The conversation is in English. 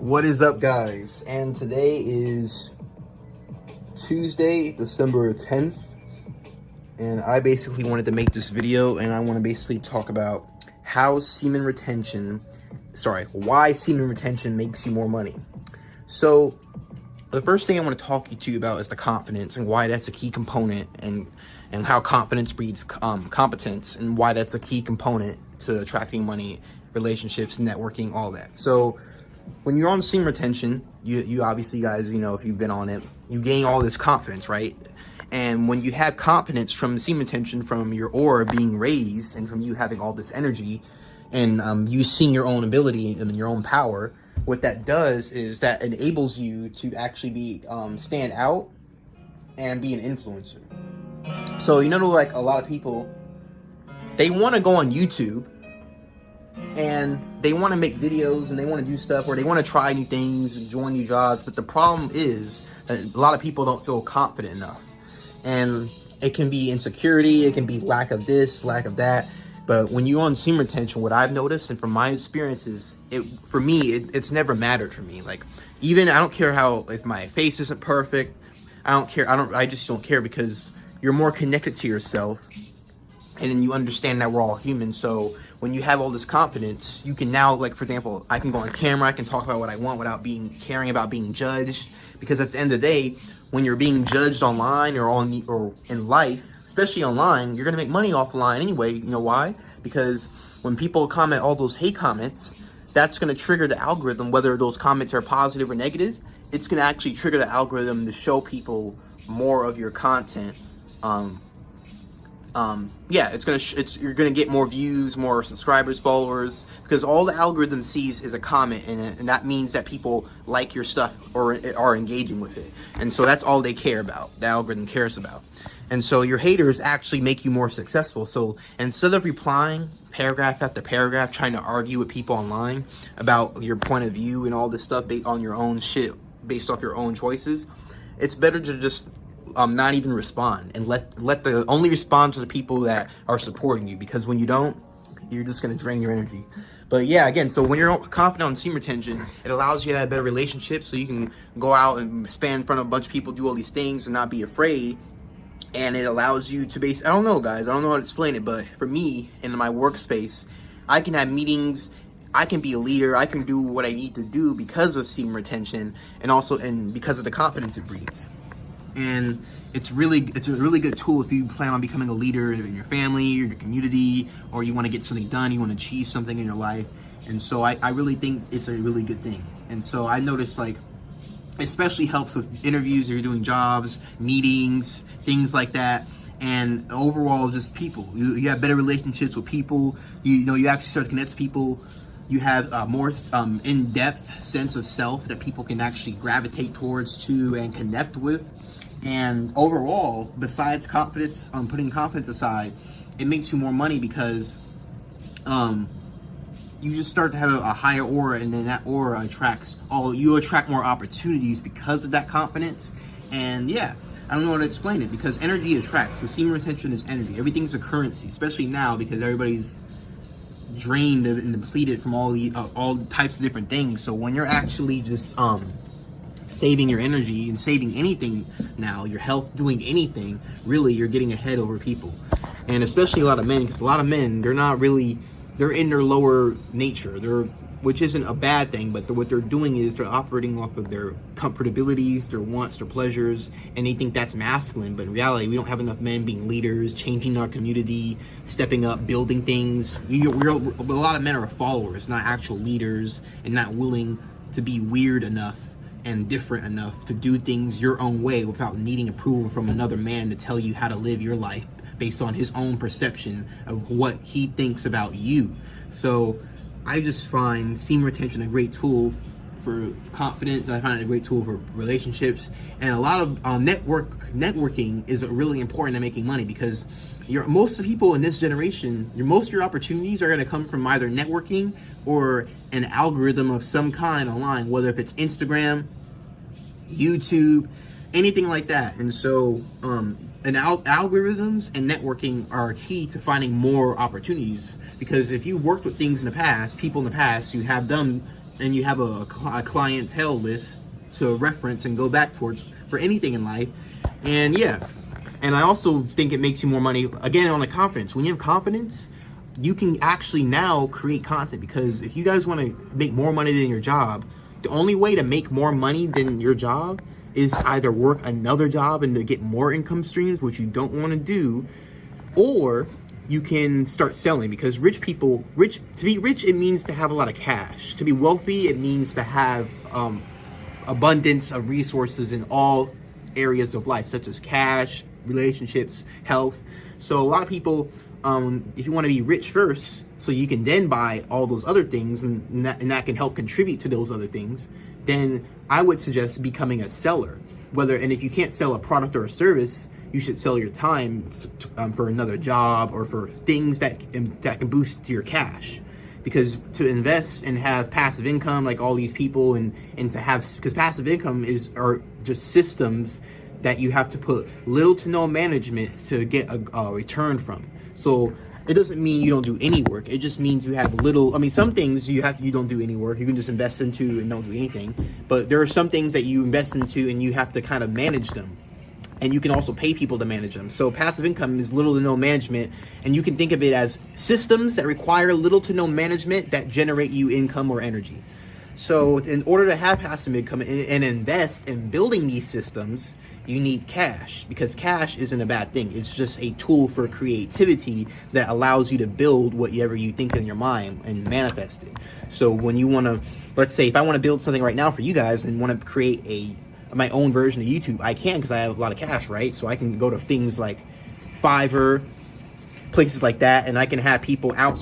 What is up, guys? And today is Tuesday, December 10th, and I basically wanted to make this video, and I want to basically talk about why semen retention makes you more money. So the first thing I want to talk to you about is the confidence, and why that's a key component, and how confidence breeds competence, and why that's a key component to attracting money, relationships, networking, all that. So when you're on semen retention, you obviously, guys, you know, if you've been on it, you gain all this confidence, right? And when you have confidence from semen retention, from your aura being raised, and from you having all this energy, and you seeing your own ability and your own power, what that does is that enables you to actually be stand out and be an influencer. So, you know, like a lot of people, they want to go on YouTube and they want to make videos and they want to do stuff, or they want to try new things and join new jobs. But the problem is that a lot of people don't feel confident enough. And it can be insecurity, it can be lack of this, lack of that. But when you're on semen retention, what I've noticed, and from my experiences, it's never mattered for me. Like, even, I don't care if my face isn't perfect. I just don't care, because you're more connected to yourself. And then you understand that we're all human. So when you have all this confidence, you can now, like, for example, I can go on camera, I can talk about what I want without caring about being judged. Because at the end of the day, when you're being judged online or in life, especially online, you're gonna make money offline anyway. You know why? Because when people comment all those hate comments, that's gonna trigger the algorithm, whether those comments are positive or negative. It's gonna actually trigger the algorithm to show people more of your content. You're gonna get more views, more subscribers, followers, because all the algorithm sees is a comment in it, and that means that people like your stuff or are engaging with it. And so that's all they care about, the algorithm cares about. And so your haters actually make you more successful. So instead of replying paragraph after paragraph, trying to argue with people online about your point of view and all this stuff based on your own shit, based off your own choices, it's better to just not even respond, and only respond to the people that are supporting you, because when you don't, you're just going to drain your energy. But yeah, again, so when you're confident on semen retention, it allows you to have better relationships, so you can go out and stand in front of a bunch of people, do all these things, and not be afraid. And it allows you to I don't know, guys, I don't know how to explain it, but for me, in my workspace, I can have meetings, I can be a leader, I can do what I need to do because of semen retention, and because of the confidence it breeds. And it's a really good tool if you plan on becoming a leader in your family, or your community, or you want to get something done, you want to achieve something in your life. And so I really think it's a really good thing. And so I noticed, like, especially helps with interviews, if you're doing jobs, meetings, things like that. And overall, just people. You have better relationships with people. You know, you actually start to connect to people. You have a more in-depth sense of self that people can actually gravitate towards too and connect with. And overall, besides confidence, putting confidence aside, it makes you more money, because you just start to have a higher aura, and then that aura you attract more opportunities because of that confidence. And yeah, I don't know how to explain it, because energy attracts. The semen retention is energy. Everything's a currency, especially now, because everybody's drained and depleted from all types of different things. So when you're actually just saving your energy and saving anything now, your health, doing anything, really, you're getting ahead over people. And especially a lot of men, because a lot of men, they're in their lower nature, which isn't a bad thing, but what they're doing is they're operating off of their comfortabilities, their wants, their pleasures, and they think that's masculine. But in reality, we don't have enough men being leaders, changing our community, stepping up, building things. A lot of men are followers, not actual leaders, and not willing to be weird enough and different enough to do things your own way without needing approval from another man to tell you how to live your life based on his own perception of what he thinks about you. So I just find semen retention a great tool for confidence. I find it a great tool for relationships, and a lot of networking is really important in making money, because most of the people in this generation, most of your opportunities are going to come from either networking or an algorithm of some kind online, whether if it's Instagram, YouTube, anything like that. And so algorithms and networking are key to finding more opportunities, because if you worked with things in the past, people in the past, you have them and you have a clientele list to reference and go back towards for anything in life. And yeah, and I also think it makes you more money, again, on the confidence. When you have confidence, you can actually now create content, because if you guys want to make more money than your job, the only way to make more money than your job is either work another job and to get more income streams, which you don't want to do, or you can start selling. Because to be rich, it means to have a lot of cash. To be wealthy, it means to have abundance of resources in all areas of life, such as cash, relationships, health. So a lot of people, if you want to be rich first, so you can then buy all those other things, and that can help contribute to those other things, then I would suggest becoming a seller. And if you can't sell a product or a service, you should sell your time for another job, or for things that can boost your cash. Because to invest and have passive income like all these people, and to have, because passive income are just systems that you have to put little to no management to get a return from. So it doesn't mean you don't do any work. It just means you have little. I mean, some things you don't do any work. You can just invest into and don't do anything. But there are some things that you invest into and you have to kind of manage them. And you can also pay people to manage them. So passive income is little to no management, and you can think of it as systems that require little to no management that generate you income or energy. So in order to have passive income and invest in building these systems, you need cash, because cash isn't a bad thing. It's just a tool for creativity that allows you to build whatever you think in your mind and manifest it. So when you want to, let's say if I want to build something right now for you guys and want to create my own version of YouTube, I can, because I have a lot of cash, right? So I can go to things like Fiverr, places like that, and I can have people out